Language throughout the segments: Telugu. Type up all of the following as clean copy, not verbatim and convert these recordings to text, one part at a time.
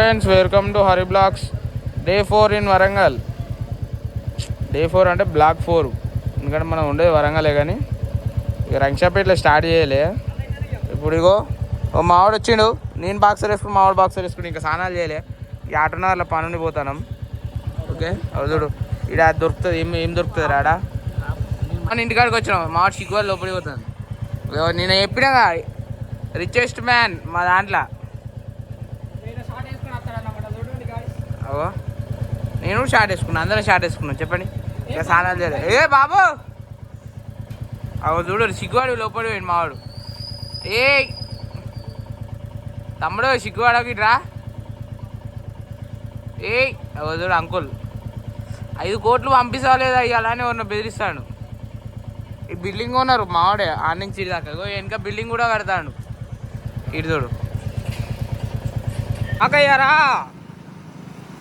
Friends welcome to Hari blogs. Day 4 in Warangal. Day 4 అంటే బ్లాక్ 4, ఎందుకంటే మనం ఉండేది వరంగలే. కానీ ఇక రంగశాపేటలో స్టార్ట్ చేయలే. ఇప్పుడు ఇగో ఓ మావాడు వచ్చిండు, నేను బాక్సర్ వేసుకుని మావాడు బాక్సర్ వేసుకుని ఇంకా స్నానాలు చేయలే. ఈ ఆటోనగర్లో పనుండి పోతాం. ఓకే చూడు ఇక్కడ దొరుకుతుంది. ఏం దొరుకుతుంది రాడా? మన ఇంటికాడికి వచ్చినాం. మావాడు సిగ్గువాళ్ళు లోపలికి పోతుంది. నేను చెప్పినాగా రిచెస్ట్ మ్యాన్ మా దాంట్లో. అవో నేను షార్ట్ వేసుకున్నాను, అందరం షార్ట్ వేసుకున్నాం. చెప్పండి ఇక స్నానాలు చేయలేదు. ఏ బాబు అవో చూడు సిగ్గువాడు లోపలి పోయింది మావాడు. ఏ తమ్ముడు సిగ్గువాడకి రా. ఏ అవో చూడు అంకుల్ 5 కోట్లు పంపిస్తాలేదా ఇవ్వాలని ఉన్న బెదిరిస్తాడు. ఈ బిల్డింగ్ ఉన్నారు మావాడే ఆడ నుంచి ఇటు దాకా. వెనక బిల్డింగ్ కూడా కడతాడు. ఇటు చూడు అక్కయ్యారా.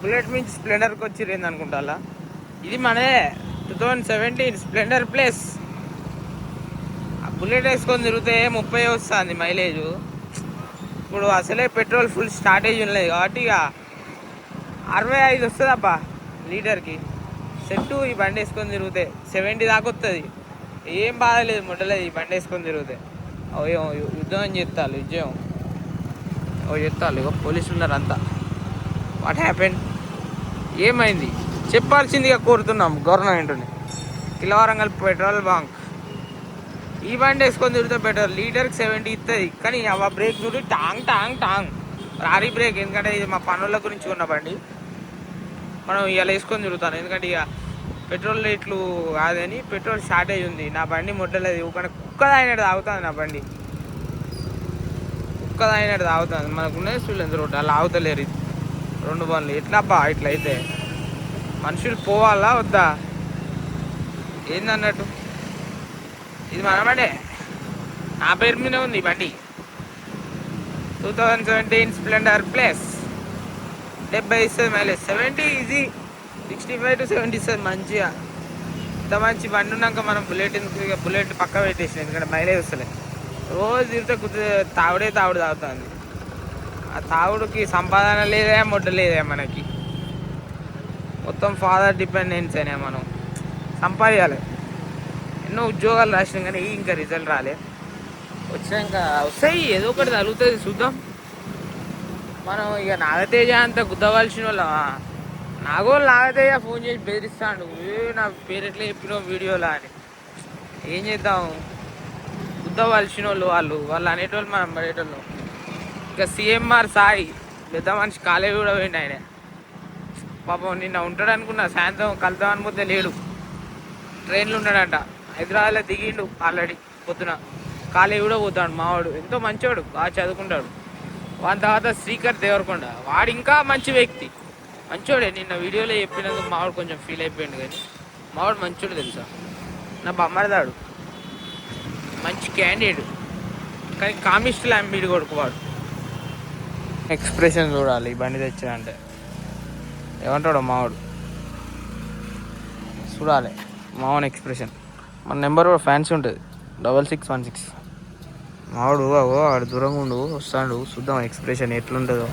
బుల్లెట్ మించి స్ప్లెండర్కి వచ్చిరేంది అనుకుంటా. ఇది మనదే 2017 స్ప్లెండర్ ప్లస్. ఆ బుల్లెట్ వేసుకొని తిరిగితే 30 వస్తుంది మైలేజ్. ఇప్పుడు అసలే పెట్రోల్ ఫుల్ స్టార్టేజ్ ఉండలేదు కాబట్టి ఇక 65 వస్తుంది అబ్బా లీటర్కి. సెట్టు ఈ బండి వేసుకొని తిరిగితే 70 దాకా వస్తుంది. ఏం బాధలేదు ముట్టలేదు ఈ బండి వేసుకొని తిరిగితే. అయ్యో యుద్ధం అని చెప్తారు, విజయం చెప్తారు. ఇక పోలీసులు ఉన్నారు అంతా. వాట్ హ్యాపెన్, ఏమైంది చెప్పాల్సిందిగా కోరుతున్నాం గవర్నమెంట్ని. కిలవరంగల్ పెట్రోల్ బంక్ ఈ బండి వేసుకొని తిరిగితే పెట్రోల్ లీటర్కి 70 ఇస్తుంది. కానీ ఆ బ్రేక్ చూడు టాంగ్ టాంగ్ టాంగ్ రారీ బ్రేక్. ఎందుకంటే ఇది మా పనుల గురించి ఉన్న బండి, మనం ఇలా వేసుకొని తిరుగుతాను. ఎందుకంటే ఇక పెట్రోల్ రేట్లు కాదని పెట్రోల్ షార్టేజ్ ఉంది. నా బండి ముట్టలేదు. కుక్క తాగినట్టు తాగుతుంది నా బండి. కుక్క తాగినట్టు తాగుతుంది. మనకున్నది చూడలేదు రోడ్డు అలా ఆగుతలేరు. 2 బండ్లు ఎట్లా ఇట్లా అయితే మనుషులు పోవాలా వద్దా ఏందన్నట్టు. ఇది మన బండే, నా పేరు మీద ఉంది బండి. 2017 స్ప్లెండర్ ప్లస్ 70 ఇస్తుంది మైలేజ్. 70 ఈజీ, 65 to 70 ఇస్తుంది మంచిగా. ఇంత మంచి బండి ఉన్నాక మనం బుల్లెట్ పక్క పెట్టేసింది. ఎందుకంటే మైలేజ్ వస్తలే. రోజు తిరిగితే తాగుడే తాగుతుంది. ఆ తాగుడుకి సంపాదన లేదే మొట్ట లేదే మనకి. మొత్తం ఫాదర్ డిపెండెన్స్ అయినా మనం సంపాదించాలి. ఎన్నో ఉద్యోగాలు రాసినాం కానీ ఇంకా రిజల్ట్ రాలే. వచ్చినాక వస్తాయి, ఏదో ఒకటి తగులుతుంది చూద్దాం. మనం ఇక నాగతేజ అంత గుద్దవలసిన వాళ్ళ. నాగతేజ ఫోన్ చేసి బెదిరిస్తాడు, నా పేరు ఎట్లా చెప్పినావు వీడియోలా అని. ఏం చేద్దాం, గుద్దవలసిన వాళ్ళు అనేటోళ్ళు మనం పడేటోళ్ళు. ఇక సిఎంఆర్ సాయి పెద్ద మనిషి కాలేజీ కూడా పోయింది ఆయన. పాపం నిన్న ఉంటాడు అనుకున్నా, సాయంత్రం కలుద్దాం అనుకుంటే లేడు. ట్రైన్లు ఉన్నాడంట, హైదరాబాద్లో దిగిండు ఆల్రెడీ. పొద్దున కాలేజీ కూడా పోతాడు మావాడు. ఎంతో మంచివాడు, బాగా చదువుకుంటాడు. వాని తర్వాత శ్రీకర్ దేవరకొండ, వాడు ఇంకా మంచి వ్యక్తి, మంచోడే. నిన్న వీడియోలో చెప్పినందుకు మావాడు కొంచెం ఫీల్ అయిపోయాడు. కానీ మావాడు మంచోడు తెలుసా, నా బొమ్మరదాడు, మంచి క్యాండిడేట్. కానీ కామిస్టులు అంబీడి కొడుకు వాడు. ఎక్స్ప్రెషన్ చూడాలి ఈ బండి తెచ్చా అంటే ఏమంటాడు మావాడు. చూడాలి మావాని ఎక్స్ప్రెషన్. మన నెంబర్ కూడా ఫ్యాన్సీ ఉంటుంది 6616. మావాడు వాడు దూరంగా ఉండు, వస్తాడు. చూద్దాం ఎక్స్ప్రెషన్ ఎట్లుంటుందో.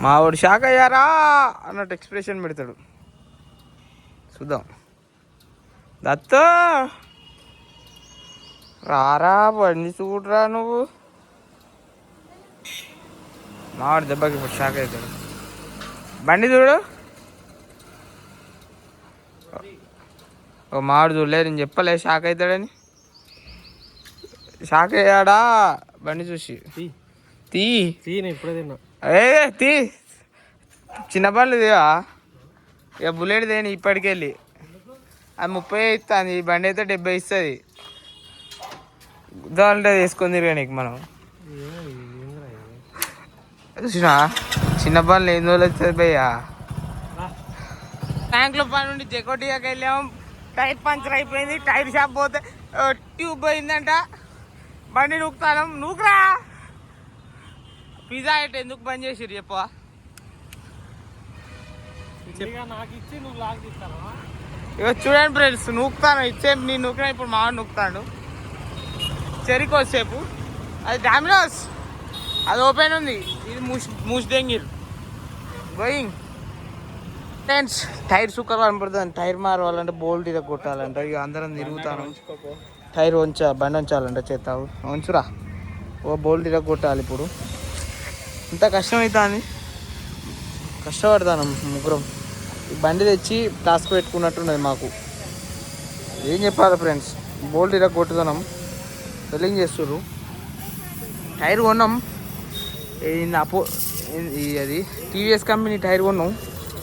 మావాడు షాక్ అయ్యారా అన్నట్టు ఎక్స్ప్రెషన్ పెడతాడు. చూద్దాం. దత్తో రారా బండి చూడరా నువ్వు. మావాడు దెబ్బకి ఇప్పుడు షాక్ అవుతాడు. బండి చూడు. ఓ మావాడు చూడలేదు, నేను చెప్పలే షాక్ అవుతాడని. షాక్ అయ్యాడా బండి చూసి. తీ ఇప్పుడే తిన్నా. తీ చిన్న బండ్లు తీవా. ఇక బుల్లెట్ దేని ఇప్పటికెళ్ళి అది 30 ఇస్తుంది. ఈ బండి అయితే 70 ఇస్తుంది. గుద్దాలంటే వేసుకొని తిరిగా నీకు మనం. చూసినా చిన్న పనులు ఎన్ని రోజులు వచ్చేది భయ్యా. ట్యాంక్లో పని నుండి జకోటియాకి వెళ్ళాము. టైర్ పంచర్ అయిపోయింది. టైర్ షాప్ పోతే ట్యూబ్ పోయిందంట. బండి నూకుతాను. నూకురా. పిజ్జా అయితే ఎందుకు బంద్ చేసిరు చెప్పవా. ఇక చూడండి ఫ్రెండ్స్, నూకుతాను ఇచ్చేపు. నేను నూకినా, ఇప్పుడు మావాడు నూకుతాడు. చెరికోసేపు అది డామినోస్, అది ఓపెన్ ఉంది. ఇది మూసి దెంగిరు. Going friends. టైర్ సుక్కలు కనపడుతుంది. టైర్ మారవాలంటే బోల్ట్ ఇద కొట్టాలంట. ఇక అందరం తిరుగుతాను. టైర్ బండి ఉంచాలంట. చేస్తావు ఉంచురా. ఓ బోల్ట్ ఇద కొట్టాలి. ఇప్పుడు ఇంత కష్టమవుతుంది. కష్టపడతాను ముగ్గురం. ఈ బండి తెచ్చి టాస్క్ పెట్టుకున్నట్టున్నది మాకు. ఏం చెప్పాలి ఫ్రెండ్స్. బోల్ట్ ఇద కొట్టుతున్నాం. సెల్లింగ్ చేస్తుర్రు. టైర్ కొన్నాం. అది టీవీఎస్ కంపెనీ టైర్ కొన్నాం.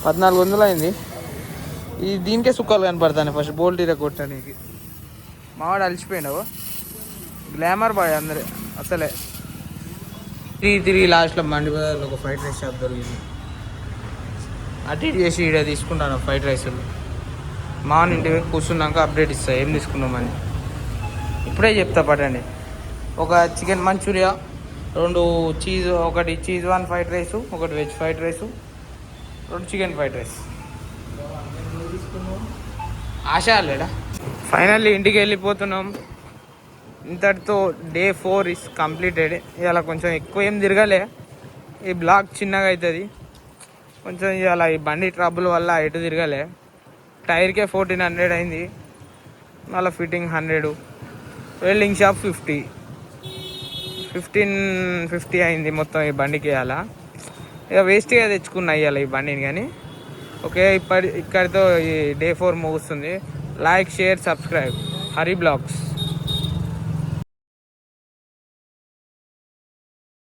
1400 అయింది. ఈ దీనికే సుఖాలు కనపడతాను. ఫస్ట్ బోల్ట్ ఇర కొట్టడానికి మావాడు అలిచిపోయినావు. గ్లామర్ బాయ్ అందరే అసలే. తిరిగి లాస్ట్లో మండి బజార్లో ఒక ఫ్రైడ్ రైస్ షాప్ దొరికింది. అటు ఇటు చేసి ఇక్కడ తీసుకుంటాను ఫ్రైడ్ రైస్లు. మామూలు ఇంటికి కూర్చున్నాక అప్డేట్ ఇస్తా ఏం తీసుకున్నామని. ఇప్పుడే చెప్తా పడండి. ఒక చికెన్ మంచూరియా, 2 చీజ్, ఒకటి చీజ్ 1 ఫ్రైడ్ రైస్, ఒకటి veg fried rice, 2 chicken fried rice. ఆశ లేడా. ఫైనల్లీ ఇంటికి వెళ్ళిపోతున్నాం. ఇంతటితో డే 4 ఇస్ కంప్లీటెడ్. ఇవాళ కొంచెం ఎక్కువ ఏం తిరగలే. ఈ బ్లాగ్ చిన్నగా అవుతుంది కొంచెం. ఇవాళ ఈ బండి ట్రబుల్ వల్ల ఎటు తిరగలే. టైర్కే 1400 అయింది. మళ్ళీ ఫిట్టింగ్ 100, వెల్డింగ్ షాప్ 1550 అయింది మొత్తం ఈ బండికి. ఇవాళ ఇక వేస్ట్గా తెచ్చుకున్నా ఇవాళ ఈ బండిని. కానీ ఓకే, ఇక్కడితో ఈ డే 4 ముగుస్తుంది. Like, share, subscribe. Hari blogs.